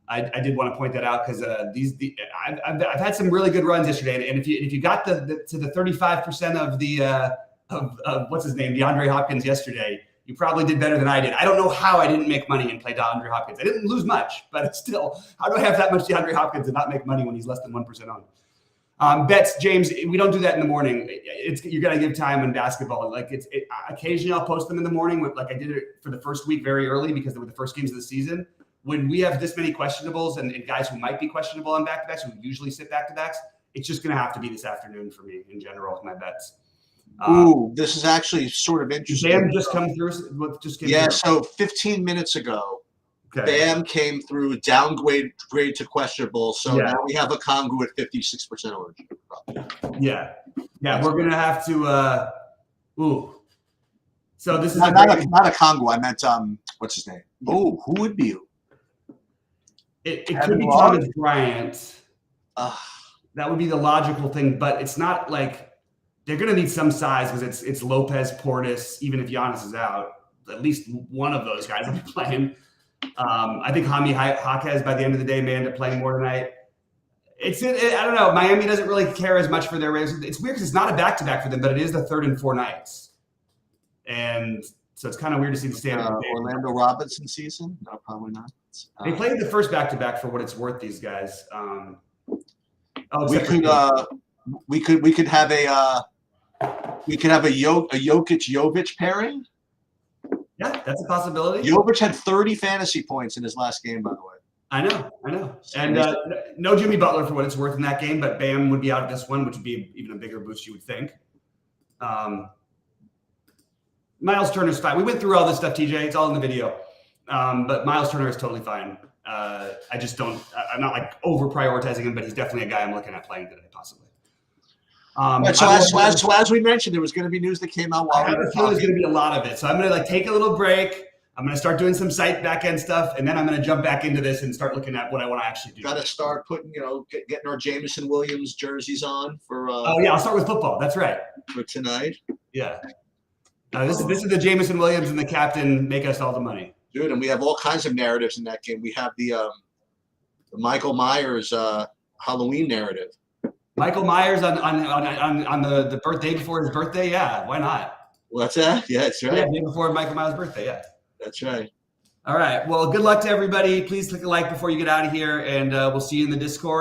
I did want to point that out because I've had some really good runs yesterday, and if you got to the 35% of the of what's his name, DeAndre Hopkins yesterday, you probably did better than I did. I don't know how I didn't make money and play DeAndre Hopkins. I didn't lose much, but it's still, how do I have that much DeAndre Hopkins and not make money when he's less than 1% on? Bets, James, we don't do that in the morning. You got to give time in basketball. Occasionally I'll post them in the morning I did it for the first week very early because they were the first games of the season. When we have this many questionables and guys who might be questionable on back-to-backs, who usually sit back-to-backs, it's just going to have to be this afternoon for me in general with my bets. Ooh, this is actually sort of interesting. Bam just come through. Just came through. So 15 minutes ago, Okay. Bam came through, downgrade to questionable. So now we have a Kongu at 56% ownership. Yeah, we're gonna have to. So this is not a Kongu. I meant what's his name? Oh, who would be? It could be Thomas Bryant. That would be the logical thing, but it's not like. They're going to need some size because it's Lopez, Portis. Even if Giannis is out, at least one of those guys will be playing. I think Jaime Jaquez by the end of the day may end up playing more tonight. I don't know. Miami doesn't really care as much for their race. It's weird because it's not a back-to-back for them, but it is the 3rd and 4 nights, and so it's kind of weird to see the standard. Orlando Robinson season? No, probably not. They played the first back-to-back for what it's worth. These guys. We could have a. We could have a Jokic-Jovic pairing. Yeah, that's a possibility. Jovic had 30 fantasy points in his last game, by the way. I know. And no Jimmy Butler for what it's worth in that game, but Bam would be out of this one, which would be even a bigger boost, you would think. Miles Turner's fine. We went through all this stuff, TJ. It's all in the video. But Miles Turner is totally fine. I'm not like over prioritizing him, but he's definitely a guy I'm looking at playing today, possibly. As we mentioned, there was going to be news that came out while I have a feeling there's going to be a lot of it. So I'm going to take a little break. I'm going to start doing some site back-end stuff, and then I'm going to jump back into this and start looking at what I want to actually do. Got to start putting, getting our Jameson Williams jerseys on for. I'll start with football. That's right. For tonight. Yeah. This is the Jameson Williams and the captain make us all the money. Dude, and we have all kinds of narratives in that game. We have the Michael Myers Halloween narrative. Michael Myers on the birthday before his birthday? Yeah, why not? What's that? Yeah, that's right. Yeah, day before Michael Myers' birthday, yeah. That's right. All right. Well, good luck to everybody. Please click a like before you get out of here, and we'll see you in the Discord.